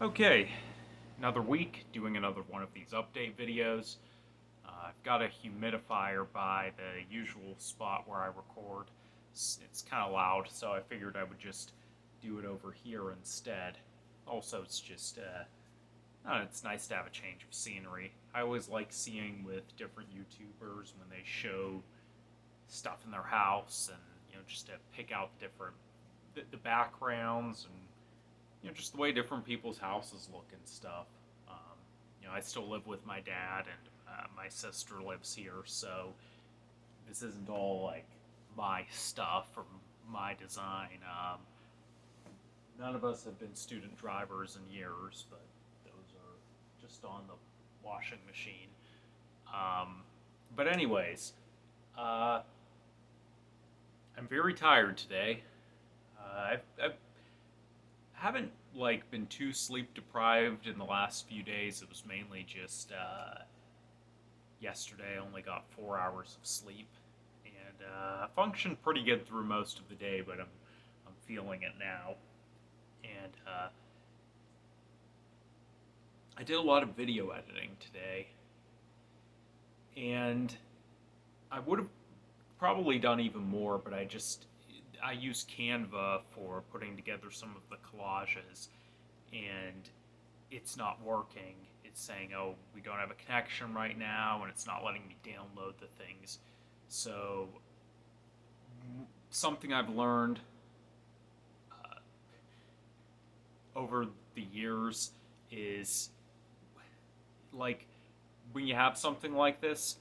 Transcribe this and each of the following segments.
Okay, another week doing another one of these update videos. I've got a humidifier by the usual spot where I record. It's kind of loud, so I figured I would just do it over here instead. Also, it's nice to have a change of scenery. I always like seeing with different YouTubers when they show stuff in their house and, just to pick out the backgrounds and just the way different people's houses look and stuff. I still live with my dad, and my sister lives here, so this isn't all like my stuff or my design. None of us have been student drivers in years, but those are just on the washing machine. Um, but anyways, uh, I'm very tired today. I've haven't like been too sleep deprived in the last few days. It was mainly just yesterday. I only got 4 hours of sleep, and functioned pretty good through most of the day. But I'm feeling it now, and I did a lot of video editing today, and I would have probably done even more, but I use Canva for putting together some of the collages, and it's not working. It's saying, "Oh, we don't have a connection right now," and it's not letting me download the things. So, something I've learned uh, over the years is like when you have something like this,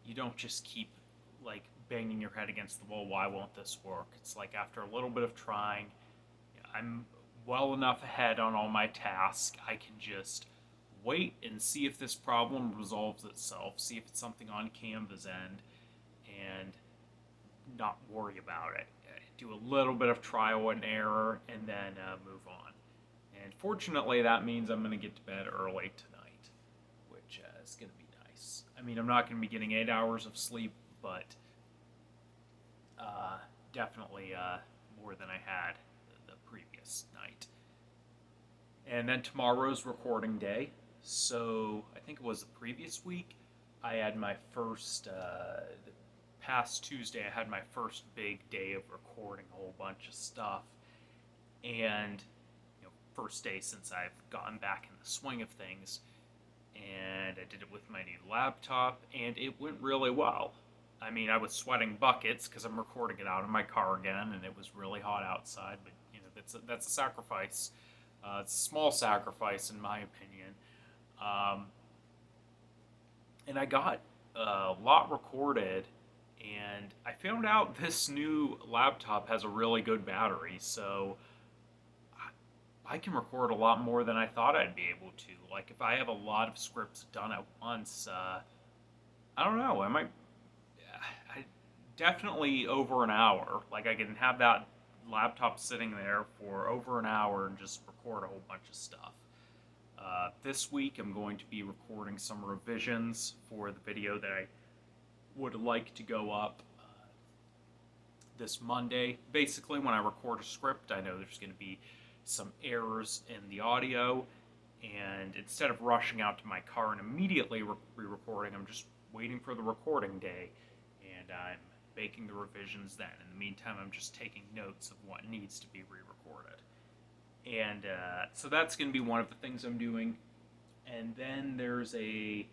you don't just keep like banging your head against the wall. Why won't this work? It's like after a little bit of trying, I'm well enough ahead on all my tasks. I can just wait and see if this problem resolves itself, see if it's something on Canva's end, and not worry about it. Do a little bit of trial and error, and then move on. And fortunately, that means I'm going to get to bed early tonight, which is going to be nice. I mean, I'm not going to be getting 8 hours of sleep, but uh, definitely more than I had the previous night. And then tomorrow's recording day. So I think it was the previous week. I had my the past Tuesday, I had my first big day of recording a whole bunch of stuff. And, first day since I've gotten back in the swing of things. And I did it with my new laptop, and it went really well. I mean, I was sweating buckets because I'm recording it out in my car again, and it was really hot outside. But that's a sacrifice. It's a small sacrifice, in my opinion. Um, and I got a lot recorded, and I found out this new laptop has a really good battery, so I can record a lot more than I thought I'd be able to. Like if I have a lot of scripts done at once, I don't know. I definitely over an hour. Like I can have that laptop sitting there for over an hour and just record a whole bunch of stuff. This week I'm going to be recording some revisions for the video that I would like to go up this Monday. Basically, when I record a script, I know there's going to be some errors in the audio, and instead of rushing out to my car and immediately re-recording, I'm just waiting for the recording day, and I'm making the revisions then. In the meantime, I'm just taking notes of what needs to be re-recorded. And so that's going to be one of the things I'm doing. And then there's a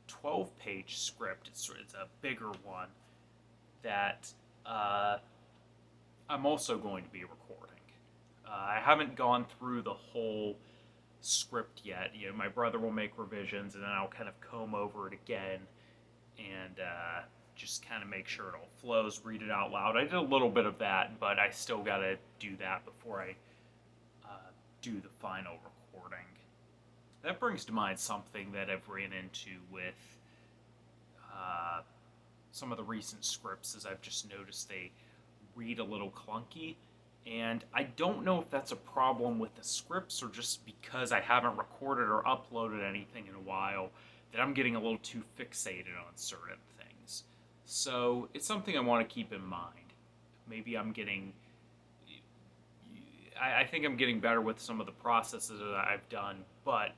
12-page script. It's a bigger one that I'm also going to be recording. I haven't gone through the whole script yet. My brother will make revisions, and then I'll kind of comb over it again and just kind of make sure it all flows, read it out loud. I did a little bit of that, but I still got to do that before I do the final recording. That brings to mind something that I've ran into with uh, some of the recent scripts, is I've just noticed they read a little clunky. And I don't know if that's a problem with the scripts or just because I haven't recorded or uploaded anything in a while that I'm getting a little too fixated on certain things. So it's something I want to keep in mind. Maybe I'm getting, I think I'm getting better with some of the processes that I've done, but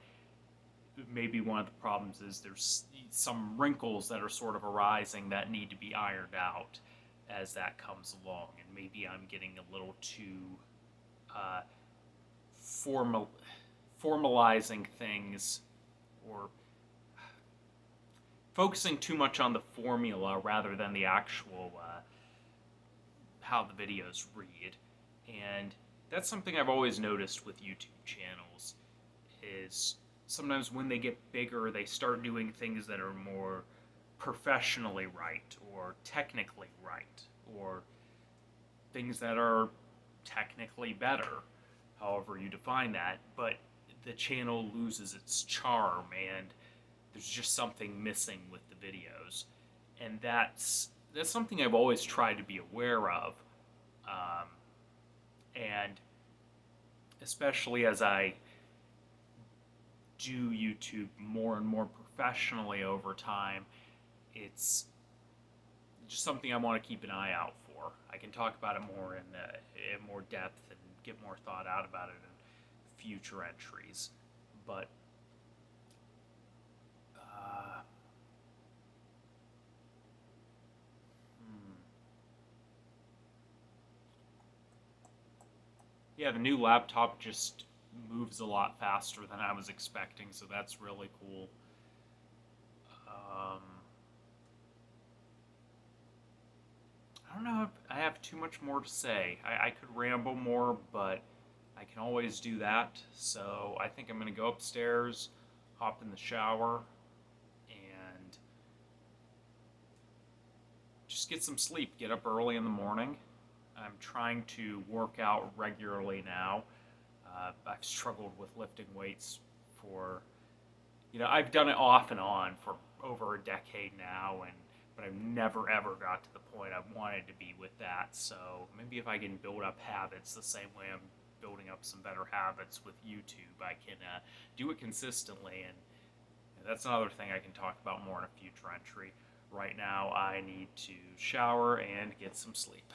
maybe one of the problems is there's some wrinkles that are sort of arising that need to be ironed out as that comes along, and maybe I'm getting a little too uh, formalizing things, or focusing too much on the formula rather than the actual how the videos read. And that's something I've always noticed with YouTube channels is sometimes when they get bigger, they start doing things that are more professionally right or technically right or things that are technically better, however you define that, but the channel loses its charm and there's just something missing with the videos. And that's something I've always tried to be aware of. Um, and especially as I do YouTube more and more professionally over time, it's just something I want to keep an eye out for. I can talk about it more in more depth and get more thought out about it in future entries. But uh, hmm. Yeah, the new laptop just moves a lot faster than I was expecting, so that's really cool. Um, I don't know if I have too much more to say. I could ramble more, but I can always do that. So I think I'm going to go upstairs, hop in the shower, and just get some sleep. Get up early in the morning. I'm trying to work out regularly now. I've struggled with lifting weights for, I've done it off and on for over a decade now, but I've never ever got to the point I wanted to be with that. So maybe if I can build up habits the same way I'm building up some better habits with YouTube, I can do it consistently. And that's another thing I can talk about more in a future entry. Right now, I need to shower and get some sleep.